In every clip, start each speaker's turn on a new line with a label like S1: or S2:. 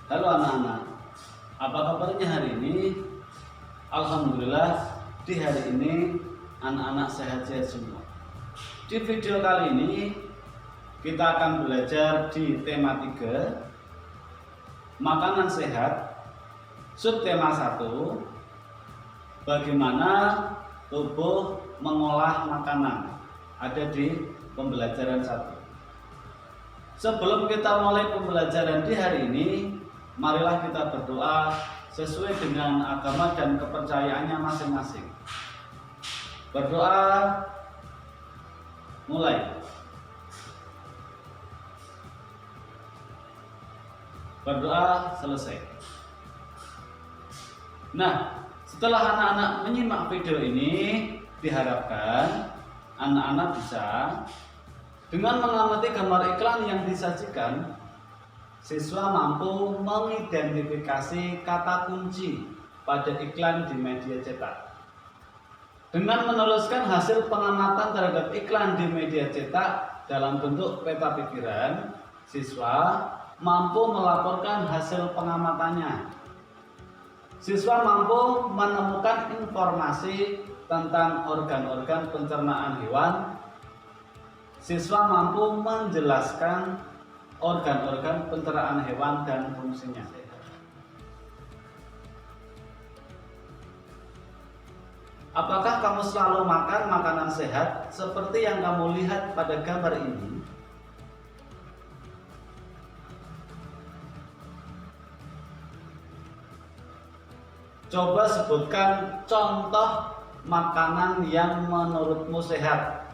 S1: Halo anak-anak, apa kabarnya hari ini? Alhamdulillah, di hari ini anak-anak sehat-sehat semua. Di video kali ini kita akan belajar di tema 3, makanan sehat. Subtema 1, bagaimana tubuh mengolah makanan, ada di pembelajaran 1. Sebelum kita mulai pembelajaran di hari ini, marilah kita berdoa sesuai dengan agama dan kepercayaannya masing-masing. Berdoa, mulai. Berdoa selesai. Nah, setelah anak-anak menyimak video ini, diharapkan anak-anak bisa dengan mengamati gambar iklan yang disajikan, siswa mampu mengidentifikasi kata kunci pada iklan di media cetak. Dengan menuliskan hasil pengamatan terhadap iklan di media cetak dalam bentuk peta pikiran, siswa mampu melaporkan hasil pengamatannya. Siswa mampu menemukan informasi tentang organ-organ pencernaan hewan. Siswa mampu menjelaskan organ-organ pencernaan hewan dan fungsinya. Apakah kamu selalu makan makanan sehat seperti yang kamu lihat pada gambar ini? Coba sebutkan contoh makanan yang menurutmu sehat.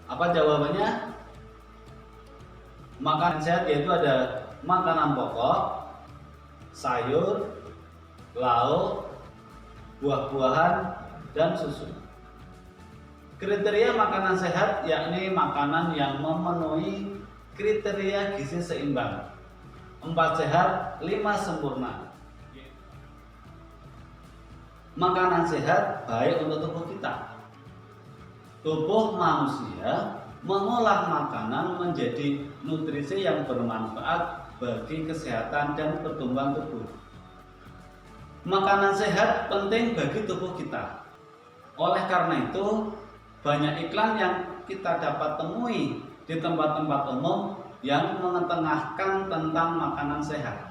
S1: Apa jawabannya? Makanan sehat yaitu ada makanan pokok, sayur, lauk, buah-buahan, dan susu. Kriteria makanan sehat yakni makanan yang memenuhi kriteria gizi seimbang. 4 sehat, 5 sempurna. Makanan sehat baik untuk tubuh kita. Tubuh manusia mengolah makanan menjadi nutrisi yang bermanfaat bagi kesehatan dan pertumbuhan tubuh. Makanan sehat penting bagi tubuh kita. Oleh karena itu, banyak iklan yang kita dapat temui di tempat-tempat umum yang mengetengahkan tentang makanan sehat.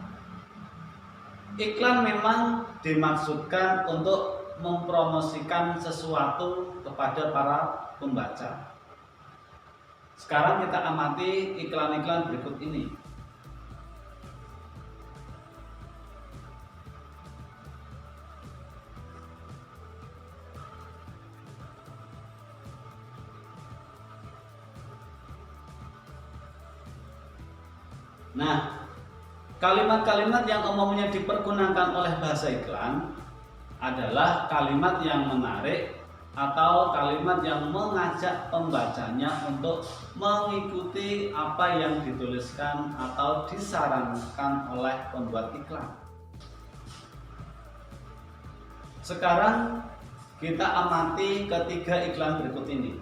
S1: Iklan memang dimaksudkan untuk mempromosikan sesuatu kepada para pembaca. Sekarang kita amati iklan-iklan berikut ini. Nah, kalimat-kalimat yang umumnya dipergunakan oleh bahasa iklan adalah kalimat yang menarik atau kalimat yang mengajak pembacanya untuk mengikuti apa yang dituliskan atau disarankan oleh pembuat iklan. Sekarang kita amati ketiga iklan berikut ini.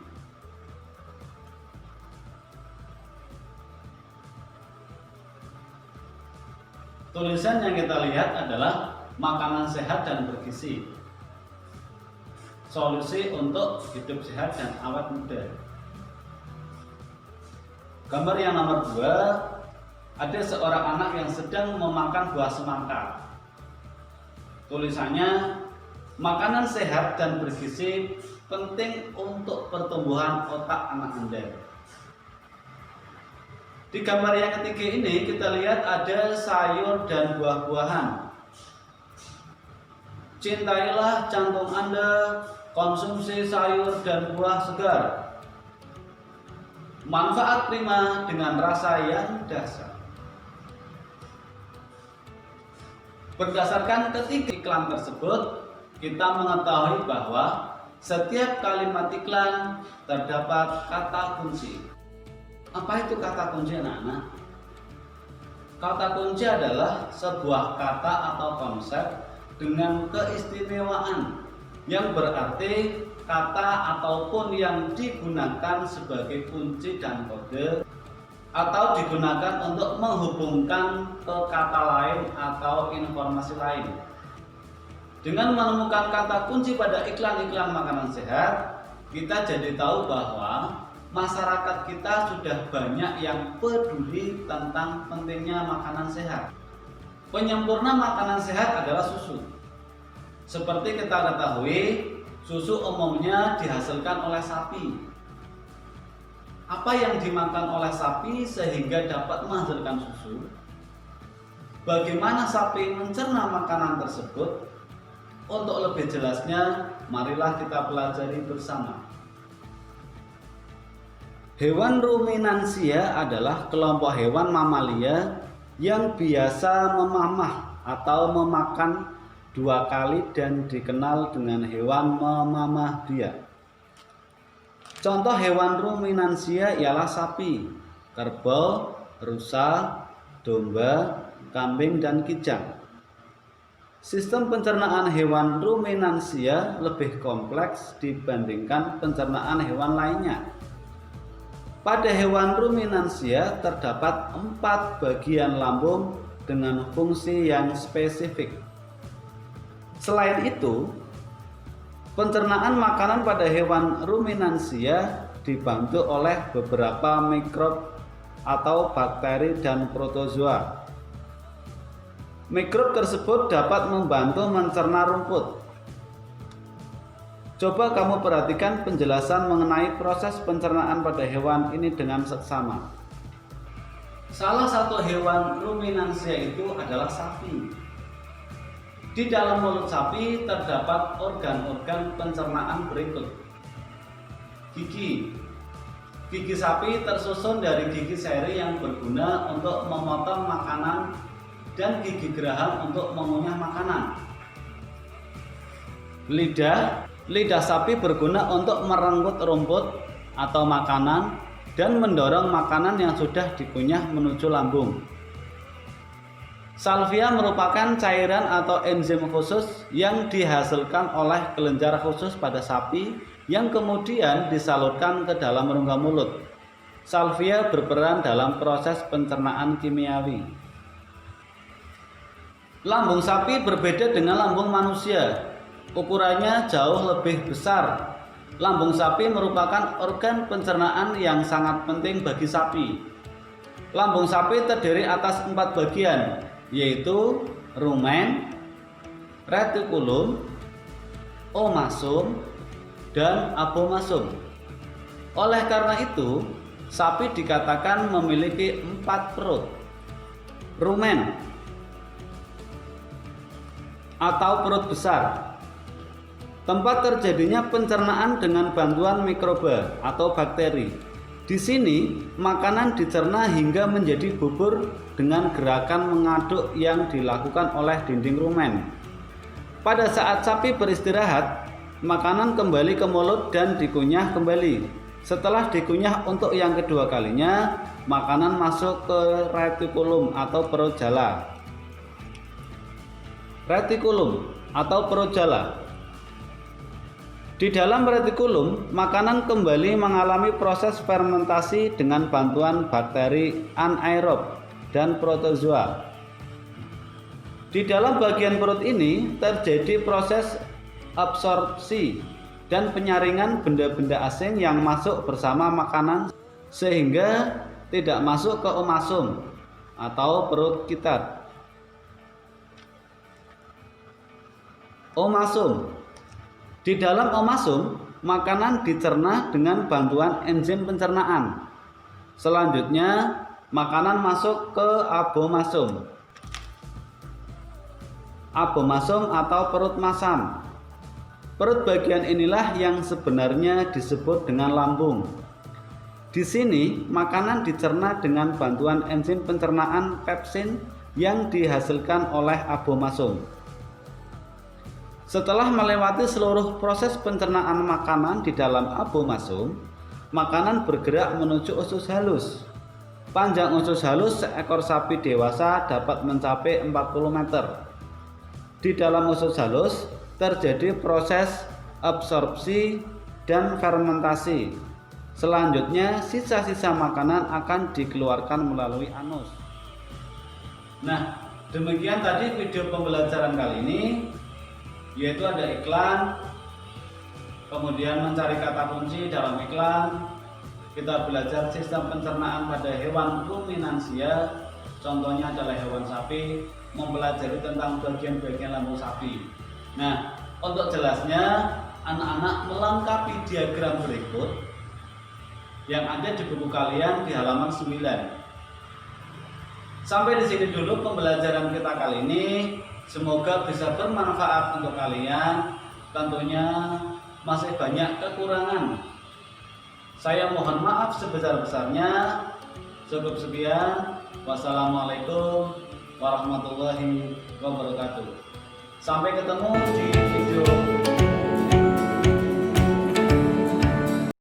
S1: Tulisan yang kita lihat adalah makanan sehat dan bergizi, solusi untuk hidup sehat dan awet muda. Gambar yang nomor 2, ada seorang anak yang sedang memakan buah semangka. Tulisannya, makanan sehat dan bergizi penting untuk pertumbuhan otak anak Anda. Di gambar yang ketiga ini kita lihat ada sayur dan buah-buahan. Cintailah jantung Anda, konsumsi sayur dan buah segar. Manfaat prima dengan rasa yang dahsyat. Berdasarkan ketiga iklan tersebut, kita mengetahui bahwa setiap kalimat iklan terdapat kata kunci. Apa itu kata kunci, anak-anak? Kata kunci adalah sebuah kata atau konsep dengan keistimewaan yang berarti kata ataupun yang digunakan sebagai kunci dan kode atau digunakan untuk menghubungkan ke kata lain atau informasi lain. Dengan menemukan kata kunci pada iklan-iklan makanan sehat, kita jadi tahu bahwa masyarakat kita sudah banyak yang peduli tentang pentingnya makanan sehat. Penyempurna makanan sehat adalah susu. Seperti kita ketahui, susu umumnya dihasilkan oleh sapi. Apa yang dimakan oleh sapi sehingga dapat menghasilkan susu? Bagaimana sapi mencerna makanan tersebut? Untuk lebih jelasnya, marilah kita pelajari bersama. Hewan ruminansia adalah kelompok hewan mamalia yang biasa memamah atau memakan 2 kali dan dikenal dengan hewan memamah dia. Contoh hewan ruminansia ialah sapi, kerbau, rusa, domba, kambing, dan kijang. Sistem pencernaan hewan ruminansia lebih kompleks dibandingkan pencernaan hewan lainnya. Pada hewan ruminansia terdapat 4 bagian lambung dengan fungsi yang spesifik. Selain itu, pencernaan makanan pada hewan ruminansia dibantu oleh beberapa mikrob atau bakteri dan protozoa. Mikrob tersebut dapat membantu mencerna rumput. Coba kamu perhatikan penjelasan mengenai proses pencernaan pada hewan ini dengan seksama. Salah satu hewan ruminansia itu adalah sapi. Di dalam mulut sapi terdapat organ-organ pencernaan berikut. Gigi. Gigi sapi tersusun dari gigi seri yang berguna untuk memotong makanan dan gigi geraham untuk mengunyah makanan. Lidah. Lidah sapi berguna untuk merenggut rumput atau makanan dan mendorong makanan yang sudah dikunyah menuju lambung. Salvia merupakan cairan atau enzim khusus yang dihasilkan oleh kelenjar khusus pada sapi yang kemudian disalurkan ke dalam rongga mulut. Salvia berperan dalam proses pencernaan kimiawi. Lambung sapi berbeda dengan lambung manusia. Ukurannya jauh lebih besar. Lambung sapi merupakan organ pencernaan yang sangat penting bagi sapi. Lambung sapi terdiri atas 4 bagian, yaitu rumen, retikulum, omasum, dan abomasum. Oleh karena itu, sapi dikatakan memiliki 4 perut. Rumen atau perut besar, tempat terjadinya pencernaan dengan bantuan mikroba atau bakteri. Di sini, makanan dicerna hingga menjadi bubur dengan gerakan mengaduk yang dilakukan oleh dinding rumen. Pada saat sapi beristirahat, makanan kembali ke mulut dan dikunyah kembali. Setelah dikunyah untuk yang kedua kalinya, makanan masuk ke retikulum atau perut jala. Retikulum atau perut jala. Di dalam retikulum, makanan kembali mengalami proses fermentasi dengan bantuan bakteri anaerob dan protozoa. Di dalam bagian perut ini terjadi proses absorpsi dan penyaringan benda-benda asing yang masuk bersama makanan sehingga tidak masuk ke omasum atau perut kita. Omasum. Di dalam omasum, makanan dicerna dengan bantuan enzim pencernaan. Selanjutnya, makanan masuk ke abomasum. Abomasum atau perut masam. Perut bagian inilah yang sebenarnya disebut dengan lambung. Di sini, makanan dicerna dengan bantuan enzim pencernaan pepsin yang dihasilkan oleh abomasum. Setelah melewati seluruh proses pencernaan makanan di dalam abomasum, makanan bergerak menuju usus halus. Panjang usus halus seekor sapi dewasa dapat mencapai 40 meter. Di dalam usus halus terjadi proses absorpsi dan fermentasi, Selanjutnya, sisa-sisa makanan akan dikeluarkan melalui anus. Nah, demikian tadi video pembelajaran kali ini, yaitu ada iklan, kemudian mencari kata kunci dalam iklan. Kita belajar sistem pencernaan pada hewan ruminansia, contohnya adalah hewan sapi, mempelajari tentang bagian-bagian lambung sapi. Nah, untuk jelasnya, anak-anak melengkapi diagram berikut yang ada di buku kalian di halaman 9. Sampai di sini dulu pembelajaran kita kali ini. Semoga bisa bermanfaat untuk kalian. Tentunya masih banyak kekurangan. Saya mohon maaf sebesar-besarnya. Cukup sekian. Wassalamualaikum warahmatullahi wabarakatuh. Sampai ketemu di